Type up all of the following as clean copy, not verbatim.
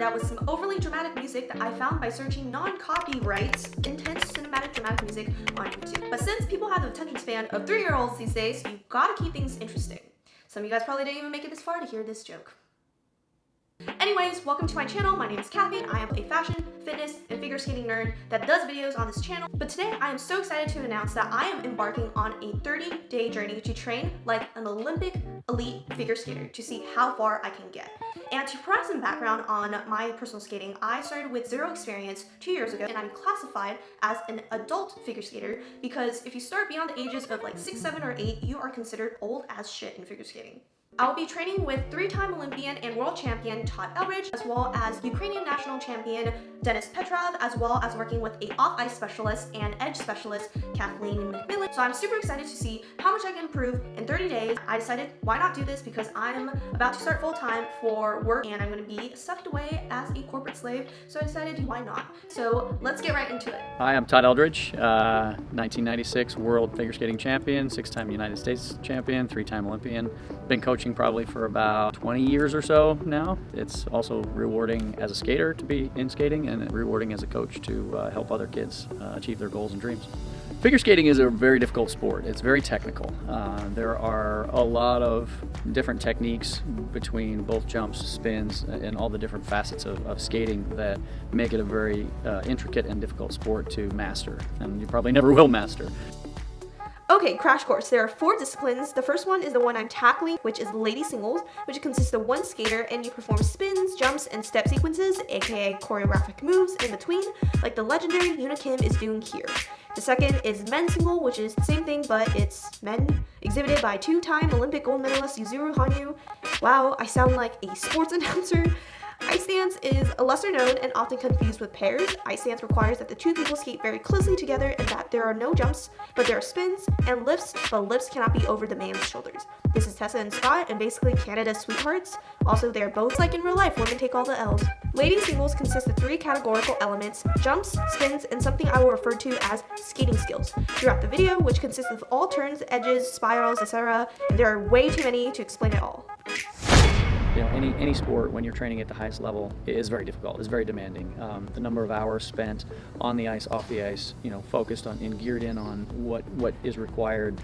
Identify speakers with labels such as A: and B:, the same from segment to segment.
A: started out with some overly dramatic music that I found by searching non-copyright intense cinematic dramatic music on YouTube. But since people have the attention span of 3-year-olds these days, you gotta keep things interesting. Some of you guys probably didn't even make it this far to hear this joke. Anyways, welcome to my channel. My name is Kathleen. I am a fashion, fitness, and figure skating nerd that does videos on this channel. But today I am so excited to announce that I am embarking on a 30-day journey to train like an Olympic elite figure skater to see how far I can get. And to provide some background on my personal skating, I started with zero experience 2 years ago, and I'm classified as an adult figure skater because if you start beyond the ages of like 6, 7, or 8, you are considered old as shit in figure skating. I'll be training with 3-time Olympian and world champion Todd Eldredge, as well as Ukrainian National Champion Denis Petrov, as well as working with a off-ice specialist and edge specialist Kathleen and McMillan. So I'm super excited to see how much I can improve in 30 days. I decided why not do this because I'm about to start full-time for work and I'm going to be sucked away as a corporate slave. So I decided why not. So let's get right into it.
B: Hi, I'm Todd Eldredge, 1996 world figure skating champion, 6-time United States champion, 3-time Olympian. Been coaching probably for about 20 years or so now. It's also rewarding as a skater to be in skating and rewarding as a coach to help other kids achieve their goals and dreams. Figure skating is a very difficult sport. It's very technical. There are a lot of different techniques between both jumps, spins, and all the different facets of skating that make it a very intricate and difficult sport to master, and you probably never will master.
A: Okay, crash course. There are 4 disciplines. The first one is the one I'm tackling, which is lady singles, which consists of 1 skater and you perform spins, jumps, and step sequences, aka choreographic moves in between, like the legendary Kim is doing here. The second is men's single, which is the same thing, but it's men, exhibited by 2-time Olympic gold medalist Yuzuru Hanyu. Wow, I sound like a sports announcer. Ice dance is a lesser known and often confused with pairs. Ice dance requires that the 2 people skate very closely together and that there are no jumps, but there are spins and lifts, but lifts cannot be over the man's shoulders. This is Tessa and Scott, and basically Canada's sweethearts. Also, they're both like in real life, women take all the L's. Lady singles consist of 3 categorical elements: jumps, spins, and something I will refer to as skating skills throughout the video, which consists of all turns, edges, spirals, etc. And there are way too many to explain it all.
B: You know, any sport, when you're training at the highest level, is very difficult. It's very demanding. The number of hours spent on the ice, off the ice, you know, focused on and geared in on what is required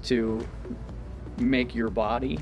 B: to make your body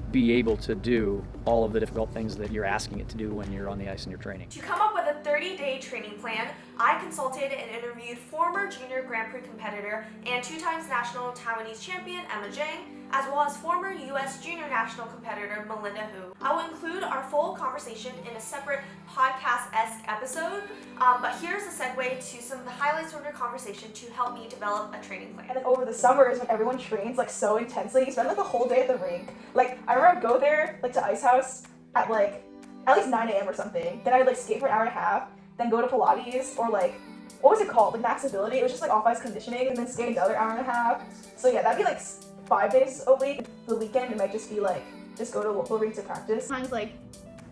B: be able to do all of the difficult things that you're asking it to do when you're on the ice and you're training.
A: To come up with a 30-day training plan, I consulted and interviewed former junior Grand Prix competitor and 2-time national Taiwanese champion Jang, as well as former U.S. junior national competitor Melinda Hu. I will include our full conversation in a separate podcast-esque episode, but here's a segue to some of the highlights from your conversation to help me develop a training plan.
C: And then over the summers when everyone trains like so intensely, you spend like the whole day at the rink. Like I remember I'd go there like to Ice House at like at least 9 a.m. or something. Then I would like skate for an hour and a half, then go to Pilates or like what was it called? Like Max Ability. It was just like off-ice conditioning and then skate another hour and a half. So yeah, that'd be like 5 days a week. The weekend it might just be like just go to a local rink to practice.
D: Sometimes like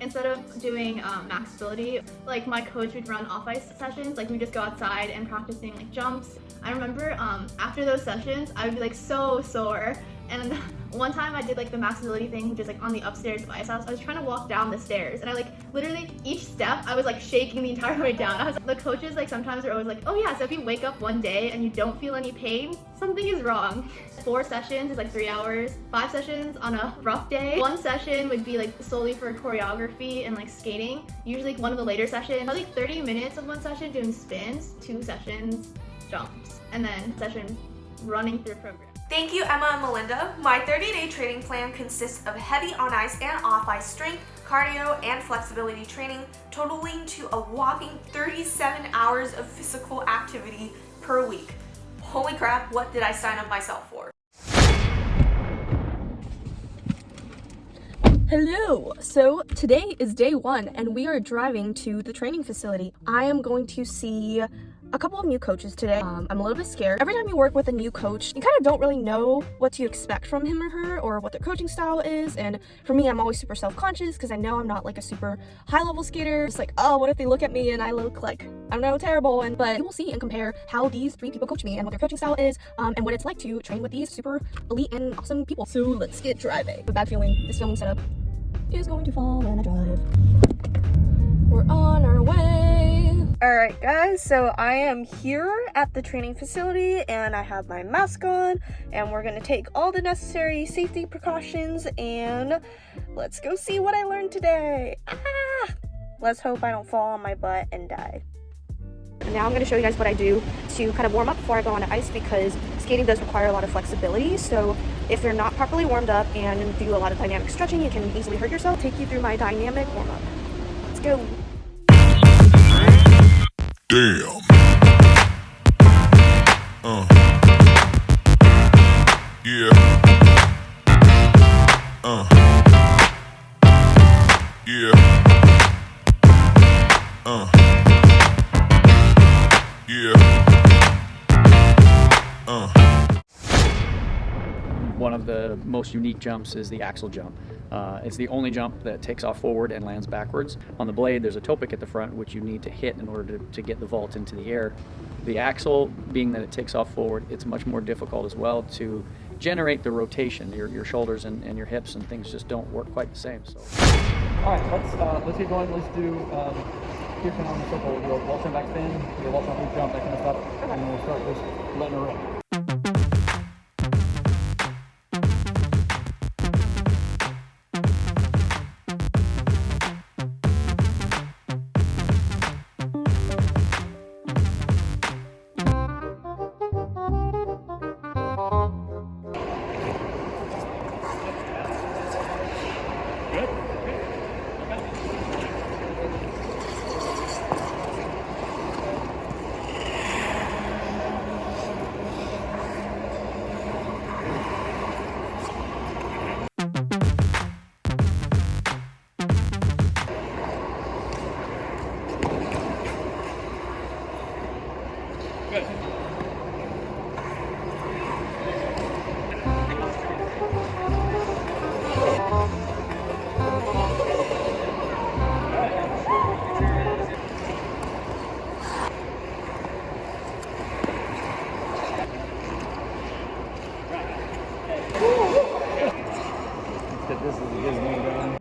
D: instead of doing max ability, like my coach would run off-ice sessions. Like we just go outside and practicing like jumps. I remember after those sessions I would be like so sore, and one time I did like the max ability thing, which is like on the upstairs of Ice House. I was trying to walk down the stairs and I like literally each step I was like shaking the entire way down. The coaches like sometimes are always like, oh yeah, so if you wake up one day and you don't feel any pain, something is wrong. 4 sessions is like 3 hours, 5 sessions on a rough day. 1 session would be like solely for choreography and like skating. Usually one of the later sessions, like 30 minutes of 1 session doing spins, 2 sessions jumps, and then session running through a program.
A: Thank you, Emma and Melinda. My 30-day training plan consists of heavy on-ice and off-ice strength, cardio, and flexibility training, totaling to a whopping 37 hours of physical activity per week. Holy crap, what did I sign up myself for? Hello! So today is day 1 and we are driving to the training facility. I am going to see a couple of new coaches today. I'm a little bit scared. Every time you work with a new coach, you kind of don't really know what to expect from him or her or what their coaching style is. And for me, I'm always super self-conscious because I know I'm not like a super high-level skater. It's like, oh, what if they look at me and I look like, I don't know, terrible? But you will see and compare how these 3 people coach me and what their coaching style is and what it's like to train with these super elite and awesome people. So let's get driving. A bad feeling, this filming setup is going to fall when I drive. we're on our way. Alright guys, so I am here at the training facility and I have my mask on and we're gonna take all the necessary safety precautions and let's go see what I learned today. Let's hope I don't fall on my butt and die. Now I'm going to show you guys what I do to kind of warm up before I go on the ice, because skating does require a lot of flexibility. So if you're not properly warmed up and do a lot of dynamic stretching, you can easily hurt yourself. Take you through my dynamic warm up. Let's go.
E: Damn. Yeah. Yeah.
B: One of the most unique jumps is the axle jump. It's the only jump that takes off forward and lands backwards. On the blade, there's a toe pick at the front, which you need to hit in order to get the vault into the air. The axle, being that it takes off forward, it's much more difficult as well to generate the rotation. Your shoulders and your hips and things just don't work quite the same. So.
F: All right, let's get going. Let's do here kind of on the circle. You'll wall turn back spin, you'll wall turn jump, that kind of stuff, and then we'll start just letting her rip. This is a good one, bro.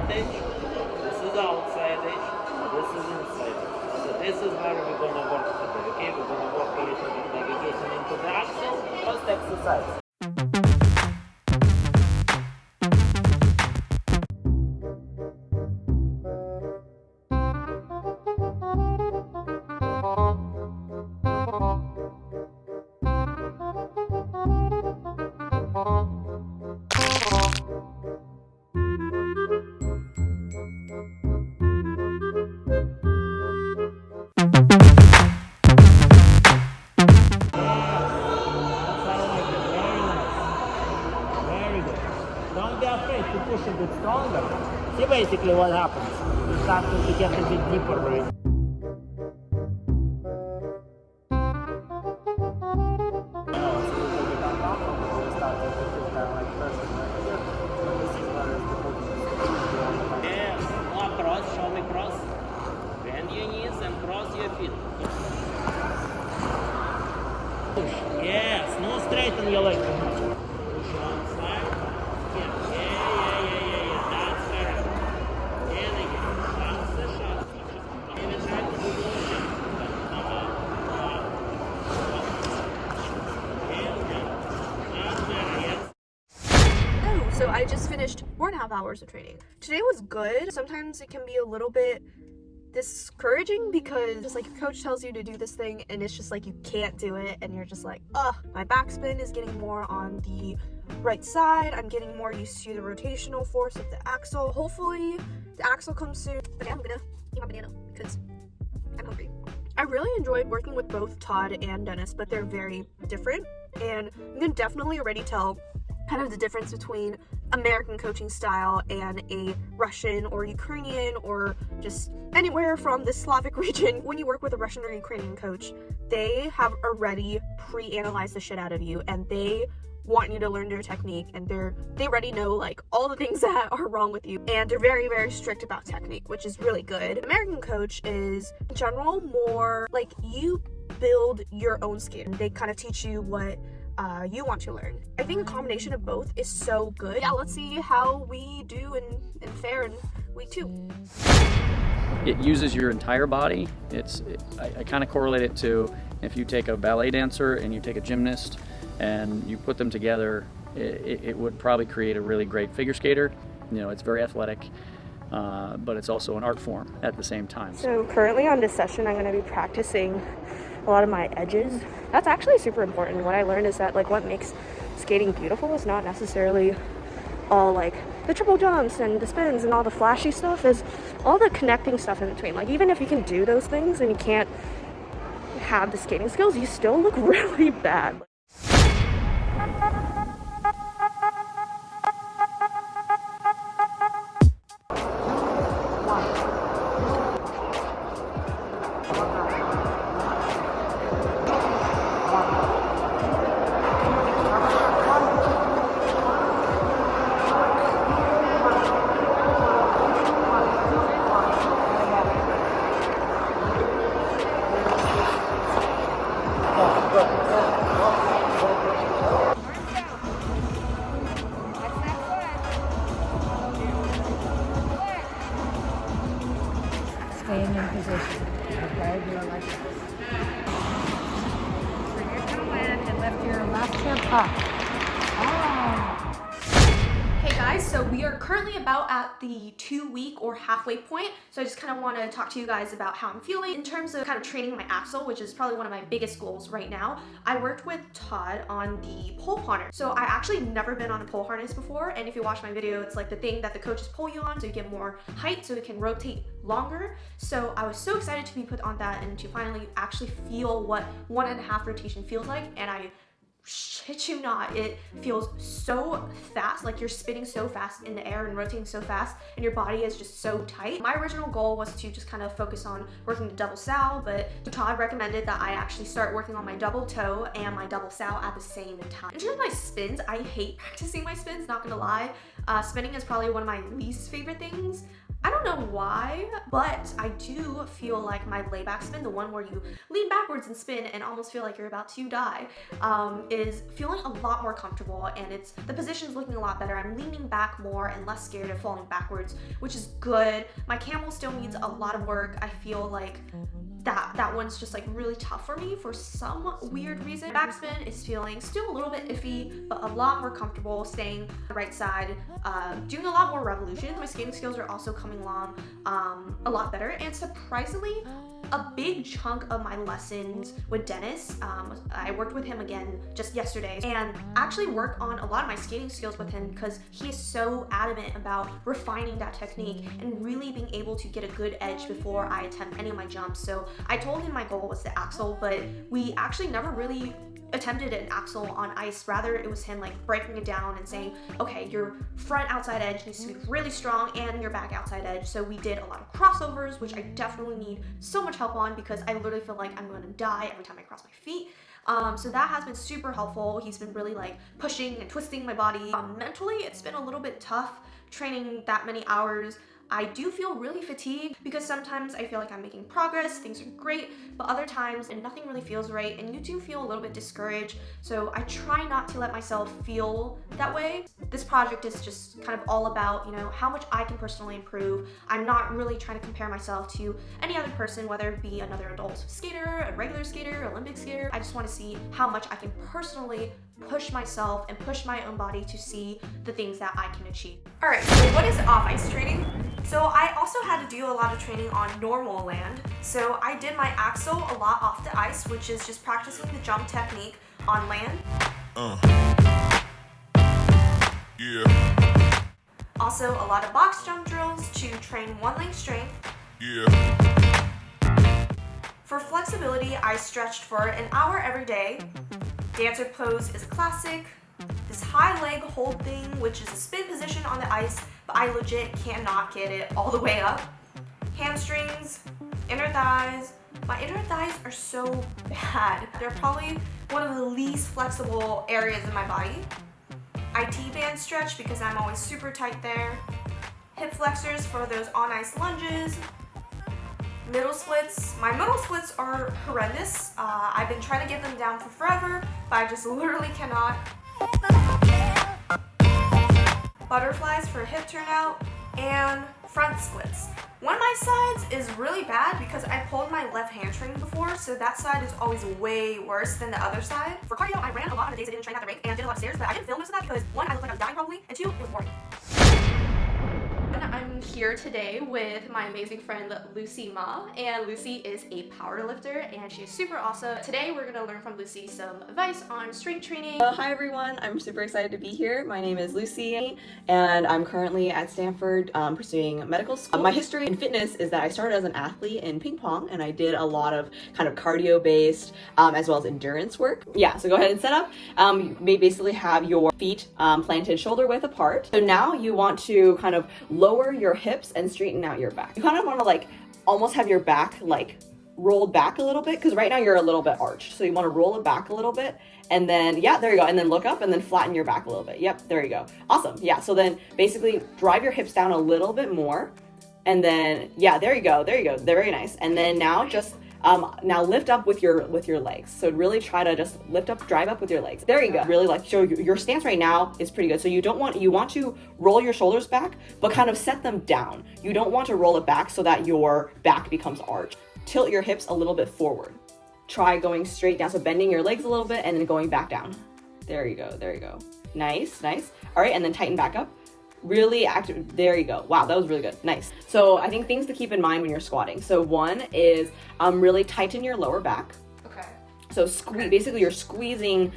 G: This is outside edge, this is inside edge. So this is where we're gonna work today, okay? We're gonna work a little bit navigation into the axle. First exercise. Push a bit stronger. See basically what happens. You start to get a bit deeper, right? Yes, more cross, show me cross. Bend your knees and cross your feet. Push. Yes, no straighten your leg. Push one side.
A: So I just finished 4.5 hours of training. Today was good. Sometimes it can be a little bit discouraging because just like your coach tells you to do this thing and it's just like you can't do it and you're just like, my backspin is getting more on the right side. I'm getting more used to the rotational force of the axle. Hopefully the axle comes soon. Okay, I'm gonna eat my banana because I'm hungry. I really enjoyed working with both Todd and Denis, but they're very different, and you can definitely already tell kind of the difference between American coaching style and a Russian or Ukrainian or just anywhere from the Slavic region. When you work with a Russian or Ukrainian coach, they have already pre-analyzed the shit out of you, and they want you to learn their technique, and they already know like all the things that are wrong with you, and they're very, very strict about technique, which is really good. American coach is in general more like you build your own skate, and they kind of teach you what you want to learn. I think a combination of both is so good. Yeah, let's see how we do in fair in week 2.
B: It uses your entire body. I kind of correlate it to if you take a ballet dancer and you take a gymnast and you put them together, it would probably create a really great figure skater. You know, it's very athletic, but it's also an art form at the same time.
A: So currently on this session, I'm going to be practicing a lot of my edges. That's actually super important. What I learned is that like what makes skating beautiful is not necessarily all like the triple jumps and the spins and all the flashy stuff, is all the connecting stuff in between. Like even if you can do those things and you can't have the skating skills, you still look really bad.
H: Staying in position. Okay, do it like this. Bring your toe in and lift your left hip up.
A: Hey guys, so we are currently about at the 2-week or halfway point, so I just kind of want to talk to you guys about how I'm feeling in terms of kind of training my axle, which is probably one of my biggest goals right now. I worked with Todd on the pole harness. So I actually never been on a pole harness before, and if you watch my video, it's like the thing that the coaches pull you on so you get more height so it can rotate longer. So I was so excited to be put on that and to finally actually feel what 1.5 rotation feels like, and I shit you not, it feels so fast, like you're spinning so fast in the air and rotating so fast and your body is just so tight. My original goal was to just kind of focus on working the double sow, but Todd recommended that I actually start working on my double toe and my double sow at the same time. In terms of my spins, I hate practicing my spins, not gonna lie. Spinning is probably one of my least favorite things. I don't know why, but I do feel like my layback spin, the one where you lean backwards and spin and almost feel like you're about to die, is feeling a lot more comfortable, and the position's looking a lot better. I'm leaning back more and less scared of falling backwards, which is good. My camel still needs a lot of work. I feel like that one's just like really tough for me for some weird reason. Backspin is feeling still a little bit iffy, but a lot more comfortable staying on the right side, doing a lot more revolutions. My skating skills are also coming along a lot better, and surprisingly, a big chunk of my lessons with Denis, I worked with him again just yesterday and actually worked on a lot of my skating skills with him because he is so adamant about refining that technique and really being able to get a good edge before I attempt any of my jumps. So I told him my goal was the axle, but we actually never really attempted an axle on ice. Rather, it was him like breaking it down and saying, okay, your front outside edge needs to be really strong and your back outside edge. So we did a lot of crossovers, which I definitely need so much help on because I literally feel like I'm gonna die every time I cross my feet. So that has been super helpful. He's been really like pushing and twisting my body. Mentally, it's been a little bit tough training that many hours. I do feel really fatigued because sometimes I feel like I'm making progress, things are great, but other times and nothing really feels right, and you do feel a little bit discouraged. So I try not to let myself feel that way. This project is just kind of all about, you know, how much I can personally improve. I'm not really trying to compare myself to any other person, whether it be another adult skater, a regular skater, Olympic skater. I just want to see how much I can personally push myself and push my own body to see the things that I can achieve. All right, so what is off-ice training? So I also had to do a lot of training on normal land. So I did my axle a lot off the ice, which is just practicing the jump technique on land.
E: Yeah.
A: Also a lot of box jump drills to train one leg strength.
E: Yeah.
A: For flexibility, flexibility, I stretched for an hour every day. Dancer pose is a classic. This high leg hold thing, which is a spin position on the ice, but I legit cannot get it all the way up. Hamstrings, inner thighs. My inner thighs are so bad. They're probably one of the least flexible areas in my body. IT band stretch because I'm always super tight there. Hip flexors for those on ice lunges. Middle splits. My middle splits are horrendous. I've been trying to get them down for forever, but I just literally cannot. Butterflies for hip turnout and front splits. One of my sides is really bad because I pulled my left hamstring before, so that side is always way worse than the other side. For cardio, I ran a lot on the days I didn't train at the rink and did a lot of stairs, but I didn't film most of that because one, I looked like I was dying probably, and two, it was boring. I'm here today with my amazing friend Lucy Ma, and Lucy is a power lifter and she's super awesome. Today we're going to learn from Lucy some advice on strength training.
I: Hi everyone, I'm super excited to be here. My name is Lucy and I'm currently at Stanford pursuing medical school. My history in fitness is that I started as an athlete in ping pong and I did a lot of kind of cardio based as well as endurance work. Yeah, so go ahead and set up. You may basically have your feet planted shoulder width apart. So now you want to kind of lower your hips and straighten out your back. You kind of want to like almost have your back like rolled back a little bit because right now you're a little bit arched. So you want to roll it back a little bit and then, yeah, there you go. And then look up and then flatten your back a little bit. Yep, there you go. Awesome. Yeah, so then basically drive your hips down a little bit more and then, yeah, there you go. There you go. Very nice. And then now just now lift up with your legs. So really try to just lift up, drive up with your legs. There you go. Really like show your stance right now is pretty good. So you want to roll your shoulders back, but kind of set them down. You don't want to roll it back so that your back becomes arched. Tilt your hips a little bit forward. Try going straight down. So bending your legs a little bit and then going back down. There you go. There you go. Nice, nice. All right, and then tighten back up. Really active. There you go. Wow, that was really good. Nice. So I think things to keep in mind when you're squatting. So one is really tighten your lower back.
A: Okay.
I: So basically you're squeezing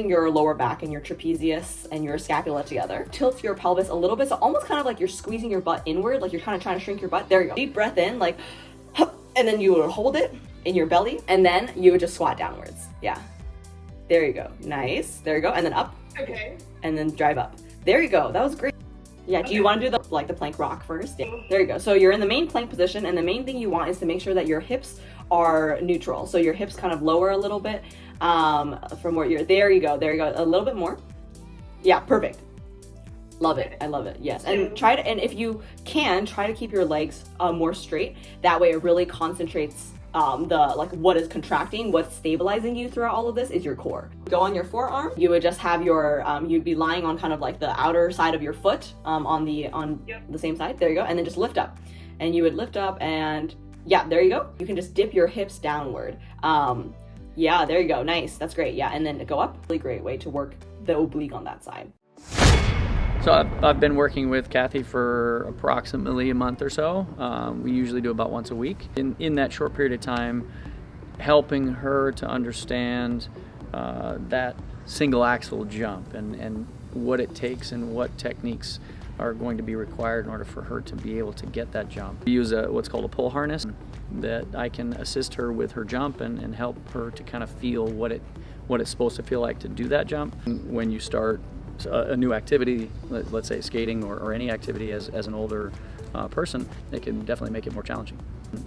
I: your lower back and your trapezius and your scapula together. Tilt your pelvis a little bit. So almost kind of like you're squeezing your butt inward, like you're kind of trying to shrink your butt. There you go. Deep breath in, like, and then you would hold it in your belly and then you would just squat downwards. Yeah. There you go. Nice. There you go. And then up.
C: Okay.
I: And then drive up. There you go. That was great. Yeah, do you want to do the plank rock first? Yeah. There you go. So you're in the main plank position and the main thing you want is to make sure that your hips are neutral. So your hips kind of lower a little bit from where you're, there you go, a little bit more. Yeah, perfect. Love it. I love it. Yes. And and if you can, try to keep your legs more straight. That way it really concentrates what is contracting, what's stabilizing you throughout all of this is your core. Go on your forearm. You would just have your, you'd be lying on kind of like the outer side of your foot on the same side. There you go. And then just lift up. And you would lift up and yeah, there you go. You can just dip your hips downward. Yeah, there you go. Nice. That's great. Yeah. And then go up. Really great way to work the oblique on that side.
B: So I've been working with Kathy for approximately a month or so. We usually do about once a week. In that short period of time, helping her to understand that single axle jump and what it takes and what techniques are going to be required in order for her to be able to get that jump. We use what's called a pull harness that I can assist her with her jump and help her to kind of feel what it's supposed to feel like to do that jump. When you start a new activity, let's say skating or any activity as an older person, it can definitely make it more challenging.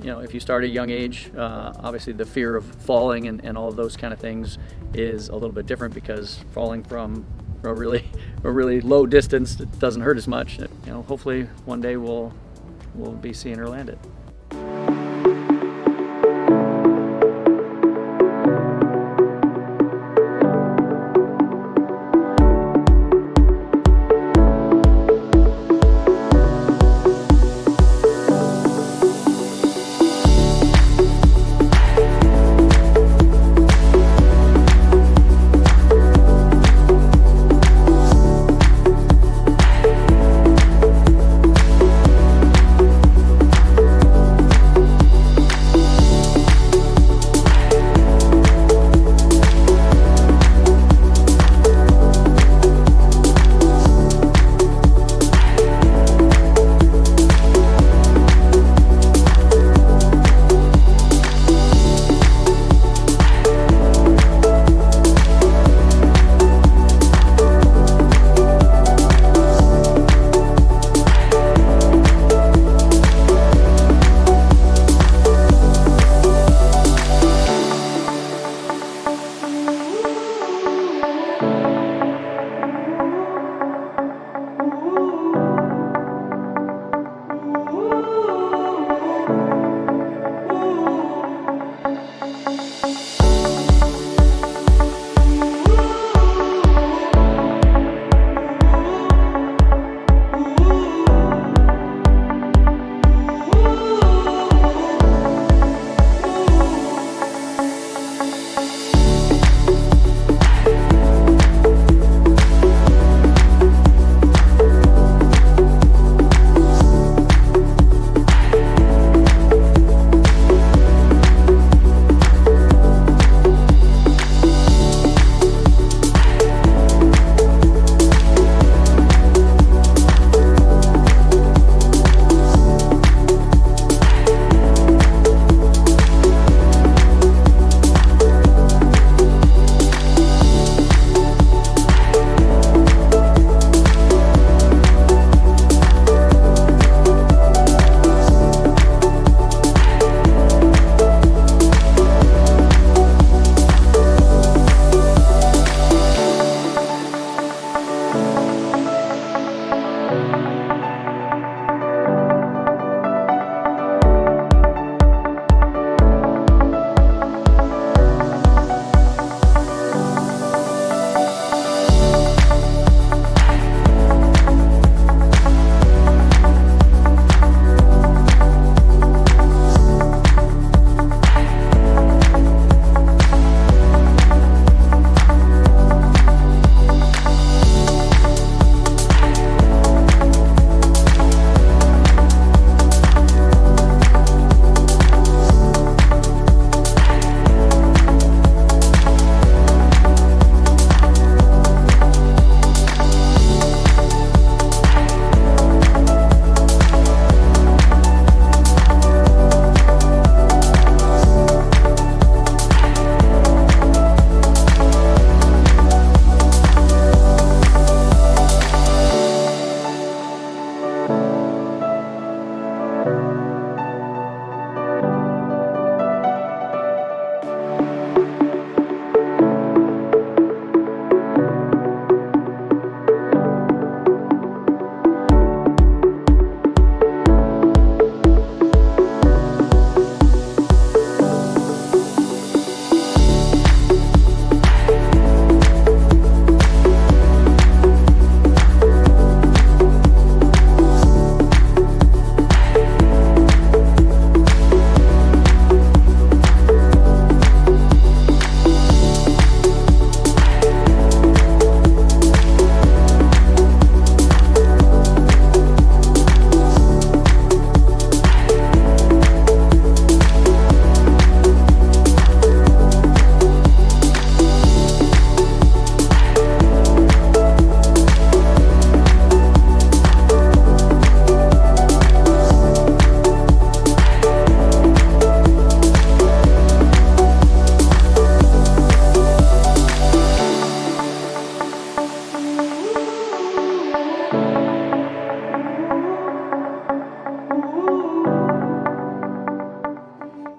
B: You know, if you start at a young age, obviously the fear of falling and all of those kind of things is a little bit different because falling from a really low distance, it doesn't hurt as much. You know, hopefully one day we'll be seeing her land it.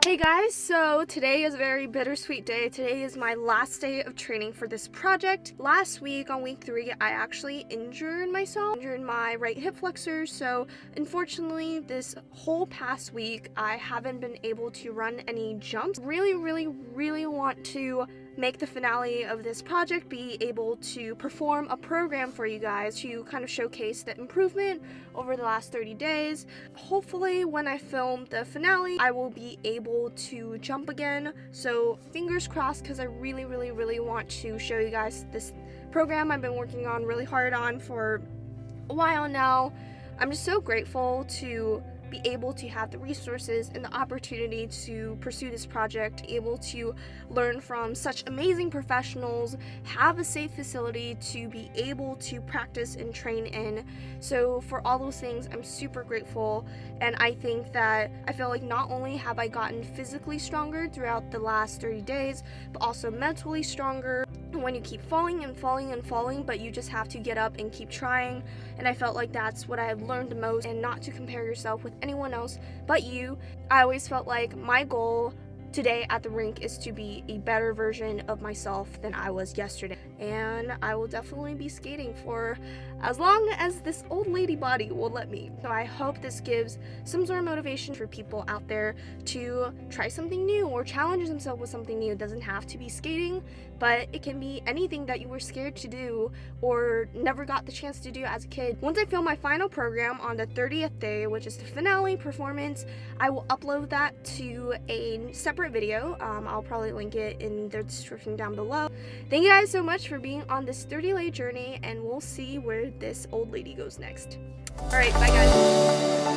A: Hey guys, so today is a very bittersweet day. Today is my last day of training for this project. Last week on week 3, I actually injured my right hip flexor, so unfortunately this whole past week I haven't been able to run any jumps. Really want to make the finale of this project be able to perform a program for you guys to kind of showcase the improvement over the last 30 days. Hopefully when I film the finale, I will be able to jump again. So fingers crossed, because I really want to show you guys this program I've been working on really hard on for a while now. I'm just so grateful to be able to have the resources and the opportunity to pursue this project, able to learn from such amazing professionals, have a safe facility to be able to practice and train in. So for all those things, I'm super grateful, and I think that I feel like not only have I gotten physically stronger throughout the last 30 days, but also mentally stronger. When you keep falling, but you just have to get up and keep trying, and I felt like that's what I have learned the most, and not to compare yourself with anyone else but you. I always felt like my goal today at the rink is to be a better version of myself than I was yesterday, and I will definitely be skating for as long as this old lady body will let me. So I hope this gives some sort of motivation for people out there to try something new or challenge themselves with something new. It doesn't have to be skating, but it can be anything that you were scared to do or never got the chance to do as a kid. Once I film my final program on the 30th day, which is the finale performance, I will upload that to a separate video. I'll probably link it in the description down below. Thank you guys so much for being on this 30-day journey, and we'll see where this old lady goes next. All right, bye guys.